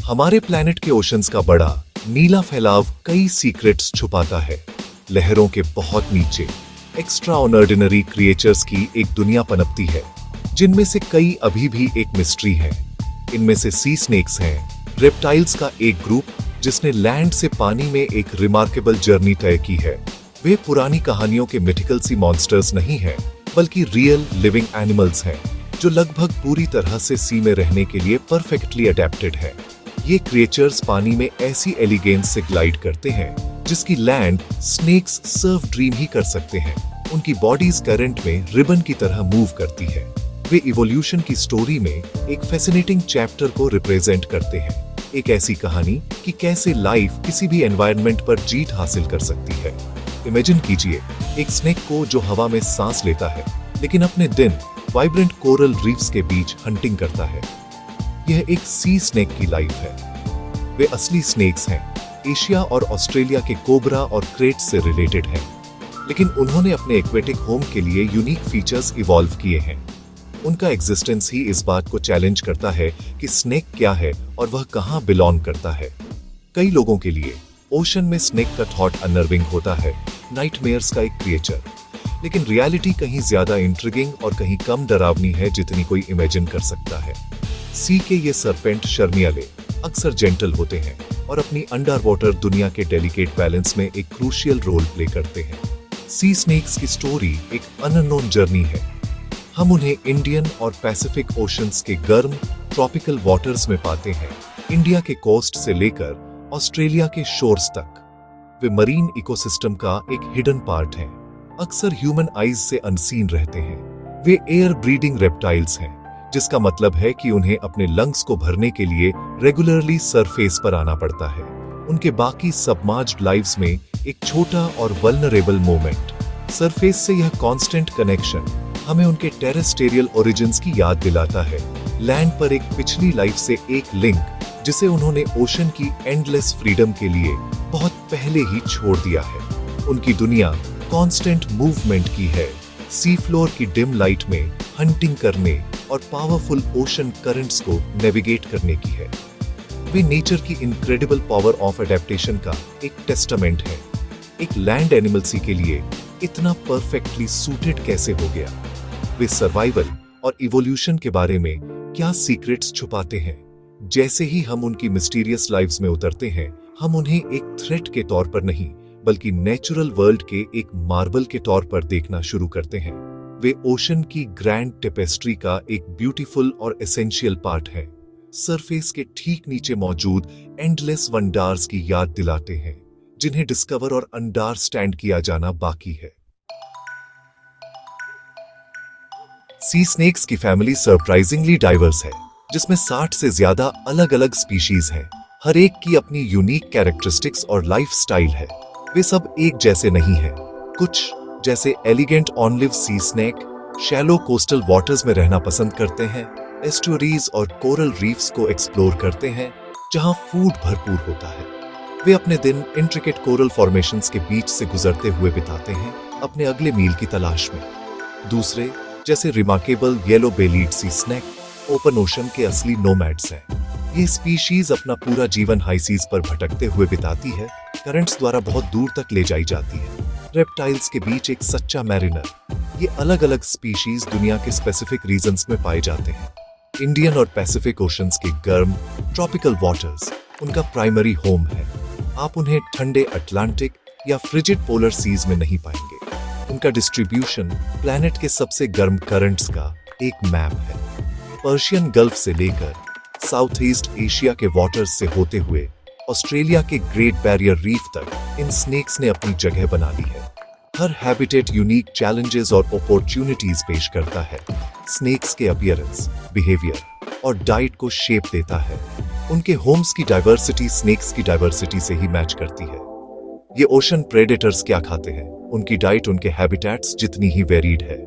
हमारे प्लैनेट के ओशंस का बड़ा नीला फैलाव कई सीक्रेट्स छुपाता है। लहरों के बहुत नीचे एक्स्ट्रा ऑर्डिनरी क्रिएचर्स की एक दुनिया पनपती है, जिनमें से कई अभी भी एक मिस्ट्री है। इनमें से सी स्नेक्स हैं, रेप्टाइल्स का एक ग्रुप जिसने लैंड से पानी में एक रिमार्केबल जर्नी तय की है। वे पुरानी कहानियों के मिथिकल सी मॉन्स्टर्स नहीं हैं, बल्कि रियल लिविंग एनिमल्स हैं, जो लगभग पूरी तरह से सी में रहने के लिए परफेक्टली अडेप्टेड है। ये क्रिएचर्स पानी में ऐसी एलिगेंस से ग्लाइड करते हैं जिसकी लैंड स्नेक्स सर्फ ड्रीम ही कर सकते हैं। उनकी बॉडीज करंट में रिबन की तरह मूव करती है। वे इवोल्यूशन की स्टोरी में एक फैसिनेटिंग चैप्टर को रिप्रेजेंट करते हैं, एक ऐसी कहानी कि कैसे लाइफ किसी भी एनवायरनमेंट पर जीत हासिल कर सकती है। इमेजिन कीजिए एक स्नेक को जो हवा में सांस लेता है, लेकिन अपने दिन वाइब्रेंट कोरल रीफ्स के बीच हंटिंग करता है। यह एक सी स्नेक की लाइफ है। वे असली स्नेक्स हैं, एशिया और ऑस्ट्रेलिया के कोबरा और क्रेट्स से रिलेटेड हैं, लेकिन उन्होंने अपने एक्वेटिक होम के लिए यूनिक फीचर्स इवॉल्व किए हैं। उनका एग्जिस्टेंस ही इस बात को चैलेंज करता है कि स्नेक क्या है और वह कहां बिलोंग करता है। कई लोगों के लिए ओशन में स्नेक का थॉट अनर्विंग होता है, नाइटमेयर्स का एक क्रिएचर, लेकिन रियलिटी कहीं ज्यादा इंट्रिगिंग और कहीं कम डरावनी है जितनी कोई इमेजिन कर सकता है। सी के ये सरपेंट शर्मियाले अक्सर जेंटल होते हैं और अपनी अंडर वाटर दुनिया के डेलिकेट बैलेंस में एक क्रूशियल रोल प्ले करते हैं। सी स्नेक्स की स्टोरी एक अननोन जर्नी है। हम उन्हें इंडियन और पैसिफिक ओशंस के गर्म ट्रॉपिकल वाटर्स में पाते हैं, इंडिया के कोस्ट से लेकर ऑस्ट्रेलिया के शोर्स तक। वे मरीन इकोसिस्टम का एक हिडन पार्ट हैं, अक्सर ह्यूमन आईज से अनसीन रहते हैं। वे एयर ब्रीडिंग रेप्टाइल्स हैं, जिसका मतलब है कि उन्हें अपने लंग्स को भरने के लिए रेगुलरली सरफेस पर आना पड़ता है। उनके बाकी सबमर्ज्ड लाइव्स में एक छोटा और वल्नरेबल मोमेंट। सरफेस से यह कांस्टेंट कनेक्शन हमें उनके टेरेस्टेरियल ओरिजिन्स की याद दिलाता है। लैंड पर एक पिछली लाइफ से एक लिंक, जिसे उन्होंने ओशन की एंडलेस फ्रीडम के लिए बहुत पहले ही छोड़ दिया है। उनकी दुनिया कांस्टेंट मूवमेंट की है, सी फ्लोर की डिम लाइट में हंटिंग करने और पावरफुल ओशन करंट्स को नेविगेट करने की है। वे नेचर की इनक्रेडिबल पावर ऑफ एडेप्टेशन का एक टेस्टामेंट है। एक लैंड एनिमल सी के लिए इतना परफेक्टली सूटेड कैसे हो गया? वे सर्वाइवल और इवोल्यूशन के बारे में क्या सीक्रेट्स छुपाते हैं? जैसे ही हम उनकी मिस्टीरियस लाइव्स में उतरते हैं, हम उन्हें एक थ्रेट के तौर पर नहीं, बल्कि नेचुरल वर्ल्ड के एक मार्बल के तौर पर देखना शुरू करते हैं। वे ओशन की ग्रैंड टेपेस्ट्री का एक ब्यूटीफुल और एसेंशियल पार्ट है। सरफेस के ठीक नीचे मौजूद एंडलेस वंडर्स की याद दिलाते हैं, जिन्हें डिस्कवर और अंडरस्टैंड किया जाना बाकी है। सी स्नेक्स की फैमिली सरप्राइजिंगली डाइवर्स है, जिसमें 60 से ज्यादा अलग अलग स्पीशीज हैं। हर एक की अपनी यूनिक कैरेक्टरिस्टिक्स और लाइफ स्टाइल है। वे सब एक जैसे नहीं हैं। कुछ जैसे elegant olive sea snake shallow coastal waters में रहना पसंद करते हैं, एस्टुअरीज और कोरल रीफ्स को एक्सप्लोर करते हैं जहां फूड भरपूर होता है। वे अपने दिन इंट्रिकेट कोरल फॉर्मेशंस के बीच से गुजरते हुए बिताते हैं, अपने अगले मील की तलाश में। दूसरे जैसे रिमार्केबल येलो बेलीड सी स्नेक ओपन ओशन के असली नोमैड्स हैं। ये स्पीशीज अपना पूरा जीवन हाई सीज पर भटकते हुए बिताती है, करंट्स द्वारा बहुत दूर तक ले जाई जाती है। रेप्टाइल्स के बीच एक सच्चा मैरिनर। ये अलग अलग स्पीशीज दुनिया के स्पेसिफिक रीजन्स में पाए जाते हैं। इंडियन और पैसिफिक ओशंस के गर्म ट्रॉपिकल वाटर्स उनका प्राइमरी होम है। आप उन्हें ठंडे अटलांटिक या फ्रिजिड पोलर सीज में नहीं पाएंगे। उनका डिस्ट्रीब्यूशन प्लैनेट के सबसे गर्म करंट्स का एक मैप है। पर्शियन गल्फ से लेकर साउथ ईस्ट एशिया के वाटर्स से होते हुए ऑस्ट्रेलिया के ग्रेट बैरियर रीफ तक इन स्नेक्स ने अपनी जगह बना ली है। हर हैबिटेट यूनिक चैलेंजेस और अपॉर्चुनिटीज पेश करता है। स्नेक्स के अपीयरेंस, बिहेवियर और डाइट को शेप देता है। उनके होम्स की डाइवर्सिटी स्नेक्स की डाइवर्सिटी से ही मैच करती है। ये ओशन प्रेडेटर्स क्या खाते हैं, उनकी डाइट उनके हैबिटेट्स जितनी ही वेरीड है।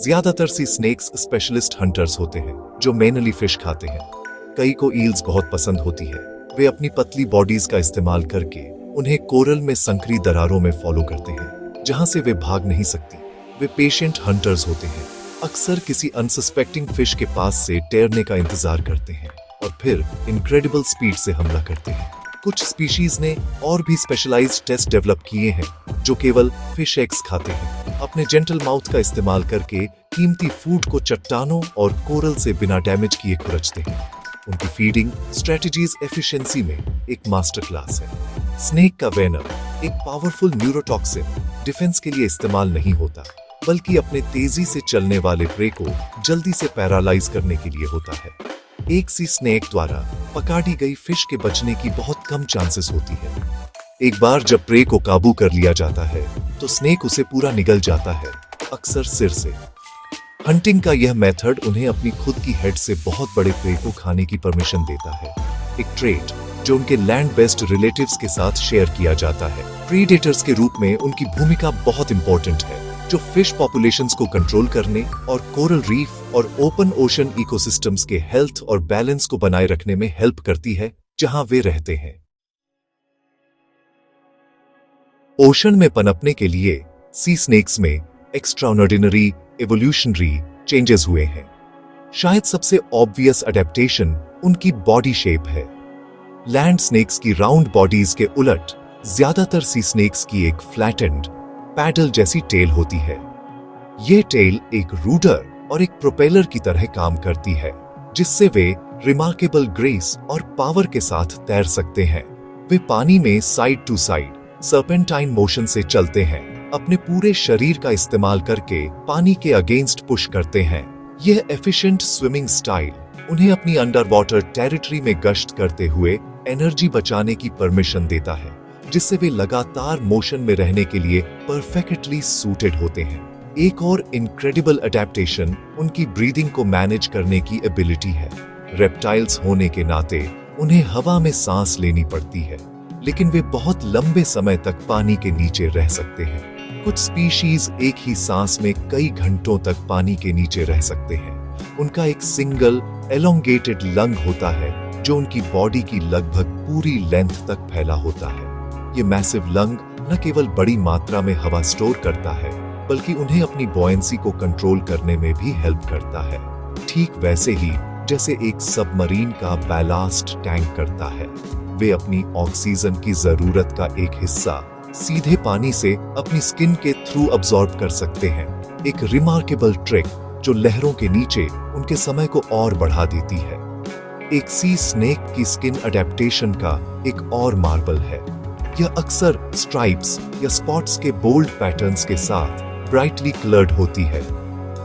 ज्यादातर सी स्नेक्स स्पेशलिस्ट हंटर्स होते हैं जो मेनली फिश खाते हैं। कई को ईल्स बहुत पसंद होती है। वे अपनी पतली बॉडीज का इस्तेमाल करके उन्हें कोरल में संकरी दरारों में फॉलो करते हैं, जहां से वे भाग नहीं सकती। वे पेशेंट हंटर्स होते हैं, अक्सर किसी अनसस्पेक्टिंग फिश के पास से तैरने का इंतजार करते हैं और और फिर इनक्रेडिबल स्पीड से हमला करते हैं। कुछ स्पीशीज ने और भी स्पेशलाइज्ड टेस्ट डेवलप किए हैं जो केवल फिश एग्स खाते हैं। अपने जेंटल माउथ का इस्तेमाल करके कीमती फूड को चट्टानों और कोरल से बिना डैमेज किए खुरचते हैं। उनकी फीडिंग स्ट्रेटजीज एफिशिएंसी में एक मास्टर क्लास है। स्नेक का वेनम एक पावरफुल न्यूरोटॉक्सिन डिफेंस के लिए इस्तेमाल नहीं होता, बल्कि अपने तेजी से चलने वाले प्रे को जल्दी से पैरालाइज करने के लिए होता है। एक सी स्नेक द्वारा पकड़ी गई फिश के बचने की बहुत कम चांसेस होती है। एक बार जब प्रे को काबू कर लिया जाता है तो स्नेक उसे पूरा निगल जाता है, अक्सर सिर से। हंटिंग का यह मेथड उन्हें अपनी खुद की हेड से बहुत बड़े प्रे को खाने की परमिशन देता है, एक ट्रेट जो उनके लैंड बेस्ड रिलेटिव्स के साथ शेयर किया जाता है। प्रीडेटर्स के रूप में उनकी भूमिका बहुत इंपॉर्टेंट है, जो फिश पॉपुलेशंस को कंट्रोल करने और कोरल रीफ और ओपन ओशन इकोसिस्टम्स के हेल्थ और बैलेंस को बनाए रखने में हेल्प करती है जहां वे रहते हैं। ओशन में पनपने के लिए सी स्नेक्स में एक्स्ट्राऑर्डिनरी एवोल्यूशनरी चेंजेस हुए हैं। शायद सबसे ऑब्वियस अडेप्टेशन उनकी बॉडी शेप है। लैंड स्नेक्स की राउंड बॉडीज के उलट ज्यादातर सी स्नेक्स की एक फ्लैटेंड पैडल जैसी टेल होती है। यह टेल एक रूडर और एक प्रोपेलर की तरह काम करती है, जिससे वे रिमार्केबल ग्रेस और पावर के साथ तैर सकते हैं। वे पानी में side to side serpentine motion से चलते हैं, अपने पूरे शरीर का इस्तेमाल करके पानी के अगेंस्ट पुश करते हैं। यह एफिशिएंट स्विमिंग स्टाइल उन्हें अपनी अंडर वाटर टेरिटरी में गश्त करते हुए एनर्जी बचाने की परमिशन देता है, जिससे वे लगातार मोशन में रहने के लिए परफेक्टली सूटेड होते हैं। एक और इनक्रेडिबल अडेप्टेशन उनकी ब्रीदिंग को मैनेज करने की एबिलिटी है। रेप्टाइल्स होने के नाते उन्हें हवा में सांस लेनी पड़ती है, लेकिन वे बहुत लंबे समय तक पानी के नीचे रह सकते हैं। कुछ स्पीशीज एक ही सांस में कई घंटों तक पानी के नीचे रह सकते हैं। उनका एक सिंगल एलोंगेटेड लंग होता है जो उनकी बॉडी की लगभग पूरी लेंथ तक फैला होता है। ये मैसिव लंग न केवल बड़ी मात्रा में हवा स्टोर करता है, बल्कि उन्हें अपनी बॉयंसी को कंट्रोल करने में भी हेल्प करता है, ठीक वैसे ही जैसे एक सबमरीन का बैलास्ट टैंक करता है। वे अपनी ऑक्सीजन की जरूरत का एक हिस्सा सीधे पानी से अपनी स्किन के थ्रू अब्सॉर्ब कर सकते हैं, एक रिमार्केबल ट्रिक जो लहरों के नीचे उनके समय को और बढ़ा देती है। एक सी स्नेक की स्किन अडेप्टेशन का एक और मार्वल है। यह अक्सर स्ट्राइप्स या स्पॉट्स के बोल्ड पैटर्न्स के साथ ब्राइटली कलर्ड होती है।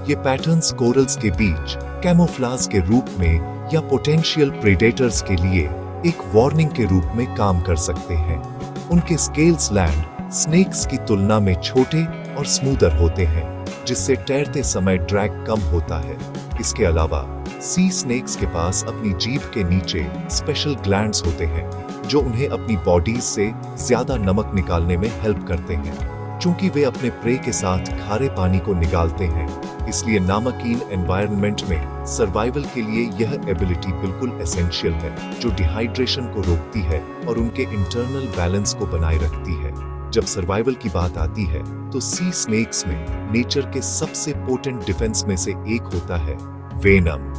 ये पैटर्न्स कोरल्स के बीच कैमोफ्लाज के रूप में या पोटेंशियल प्रेडेटर्स के लिए एक वार्निंग के रूप में काम कर सकते हैं। उनके स्केल्स लैंड स्नेक्स की तुलना में छोटे और स्मूदर होते हैं, जिससे तैरते समय ड्रैग कम होता है। इसके अलावा सी स्नेक्स के पास अपनी जीभ के नीचे स्पेशल ग्लैंड्स होते हैं जो उन्हें अपनी बॉडीज से ज्यादा नमक निकालने में हेल्प करते हैं। चूंकि वे अपने प्रे के साथ खारे पानी को निकालते हैं, इसलिए नामकीन एनवायरनमेंट में सर्वाइवल के लिए यह एबिलिटी बिल्कुल एसेंशियल है, जो डिहाइड्रेशन को रोकती है और उनके इंटरनल बैलेंस को बनाए रखती है। जब सर्वाइवल की बात आती है तो सी स्नेक्स में नेचर के सबसे पोटेंट डिफेंस में से एक होता है वेनम।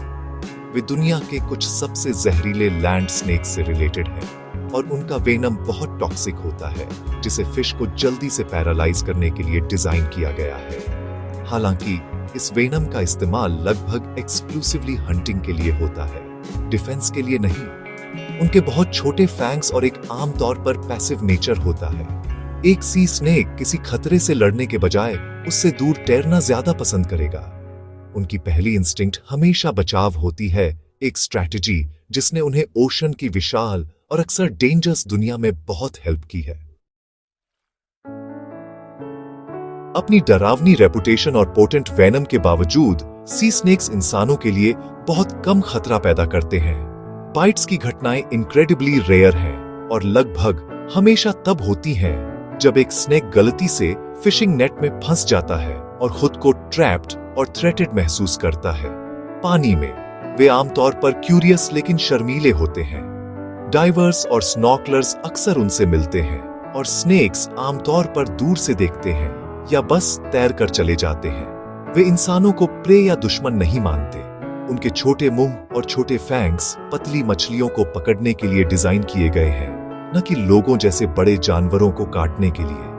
वे दुनिया के कुछ सबसे जहरीले लैंड स्नेक्स से रिलेटेड हैं और उनका वेनम बहुत टॉक्सिक होता है, जिसे फिश को जल्दी से पैरालाइज करने के लिए डिजाइन किया गया है। हालांकि इस वेनम का इस्तेमाल लगभग एक्सक्लूसिवली हंटिंग के लिए होता है, डिफेंस के लिए नहीं। उनके बहुत छोटे फैंग्स और एक आमतौर पर पैसिव नेचर होता है। एक सी स्नेक किसी खतरे से लड़ने के बजाय उससे दूर तैरना ज्यादा पसंद करेगा। उनकी पहली इंस्टिंक्ट हमेशा बचाव होती है, एक स्ट्रैटेजी जिसने उन्हें ओशन की विशाल और अक्सर डेंजरस दुनिया में बहुत हेल्प की है। अपनी डरावनी रेपुटेशन और पोटेंट वेनम के बावजूद सी स्नेक्स इंसानों के लिए बहुत कम खतरा पैदा करते हैं। बाइट्स की घटनाएं इनक्रेडिबली रेयर हैं और लगभग हमेशा तब होती हैं जब एक स्नेक गलती से फिशिंग नेट में फंस जाता है और खुद को ट्रैप्ड और थ्रेटेड महसूस करता है। पानी में वे आमतौर पर क्यूरियस लेकिन शर्मीले होते हैं। डाइवर्स और स्नॉर्कलर्स अक्सर उनसे मिलते हैं और स्नेक्स आमतौर पर दूर से देखते हैं या बस तैर कर चले जाते हैं। वे इंसानों को प्रे या दुश्मन नहीं मानते, उनके छोटे मुंह और छोटे फैंग्स पतली मछलियों को पकड़ने के लिए डिजाइन किए गए हैं, न कि लोगों जैसे बड़े जानवरों को काटने के लिए।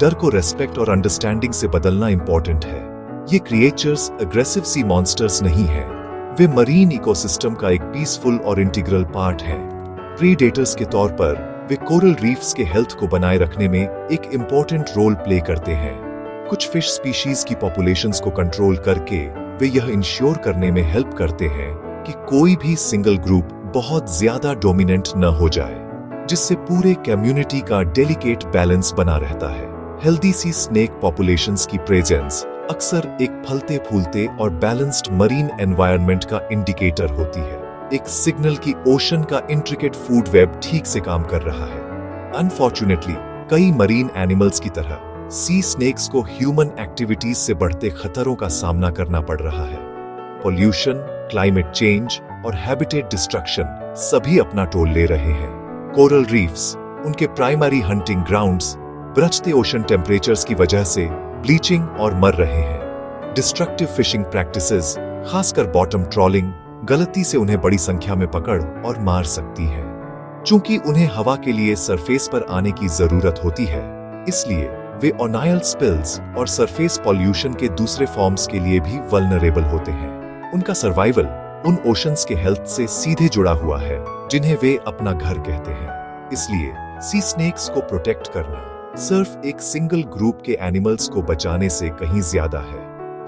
डर को रेस्पेक्ट और अंडरस्टैंडिंग से बदलना इंपॉर्टेंट है। ये क्रिएचर्स अग्रेसिव सी मॉन्स्टर्स नहीं है, वे मरीन इकोसिस्टम का एक पीसफुल और इंटीग्रल पार्ट है। प्रीडेटर्स के तौर पर वे कोरल रीफ्स के हेल्थ को बनाए रखने में एक इंपॉर्टेंट रोल प्ले करते हैं। कुछ फिश स्पीशीज की पॉपुलेशंस को कंट्रोल करके वे यह इंश्योर करने में हेल्प करते हैं कि कोई भी सिंगल ग्रुप बहुत ज्यादा डोमिनेंट न हो जाए, जिससे पूरे कम्युनिटी का डेलिकेट बैलेंस बना रहता है। हेल्दी सी स्नेक पॉपुलेशंस की प्रेजेंस अक्सर एक फलते फूलते और बैलेंस्ड मरीन एनवायरनमेंट का इंडिकेटर होती है, एक सिग्नल की ओशन का इंट्रिकेट फूड वेब ठीक से काम कर रहा है। अनफॉर्चुनेटली कई मरीन एनिमल्स की तरह सी स्नेक्स को ह्यूमन एक्टिविटीज से बढ़ते खतरों का सामना करना पड़ रहा है। पोल्यूशन, क्लाइमेट चेंज और हैबिटेट डिस्ट्रक्शन सभी अपना टोल ले रहे हैं। कोरल रीफ्स, उनके प्राइमरी हंटिंग ग्राउंड्स, बढ़ते ओशन टेम्परेचर्स की वजह से ब्लीचिंग और मर रहे हैं। डिस्ट्रक्टिव फिशिंग प्रैक्टिसेस, खासकर बॉटम ट्रॉलिंग, गलती से उन्हें बड़ी संख्या में पकड़ और मार सकती है। चूंकि उन्हें हवा के लिए सरफेस पर आने की जरूरत होती है, इसलिए वे ओनाइल स्पिल्स और सरफेस पॉल्यूशन के दूसरे फॉर्म्स के लिए भी वल्नरेबल होते हैं। उनका सर्वाइवल उन ओशंस के हेल्थ से सीधे जुड़ा हुआ है जिन्हें वे अपना घर कहते हैं। इसलिए सी स्नेक्स को प्रोटेक्ट करना सिर्फ एक सिंगल ग्रुप के एनिमल्स को बचाने से कहीं ज्यादा है।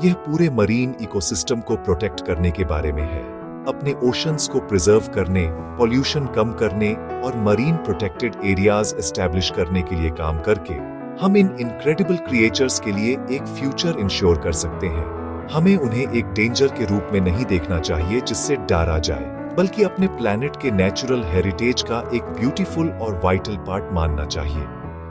यह पूरे मरीन इकोसिस्टम को प्रोटेक्ट करने के बारे में है। अपने ओशंस को प्रिजर्व करने, पॉल्यूशन कम करने और मरीन प्रोटेक्टेड एरियाज एस्टैब्लिश करने के लिए काम करके हम इन इनक्रेडिबल क्रिएचर्स के लिए एक फ्यूचर इंश्योर कर सकते हैं। हमें उन्हें एक डेंजर के रूप में नहीं देखना चाहिए जिससे डरा जाए, बल्कि अपने प्लैनेट के नेचुरल हेरिटेज का एक ब्यूटीफुल और वाइटल पार्ट मानना चाहिए।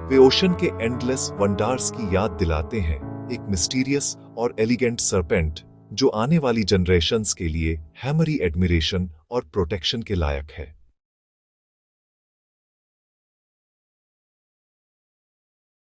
वे ओशन के एंडलेस वंडर्स की याद दिलाते हैं, एक मिस्टीरियस और एलिगेंट सर्पेंट जो आने वाली जनरेशंस के लिए हैमरी एडमिरेशन और प्रोटेक्शन के लायक है।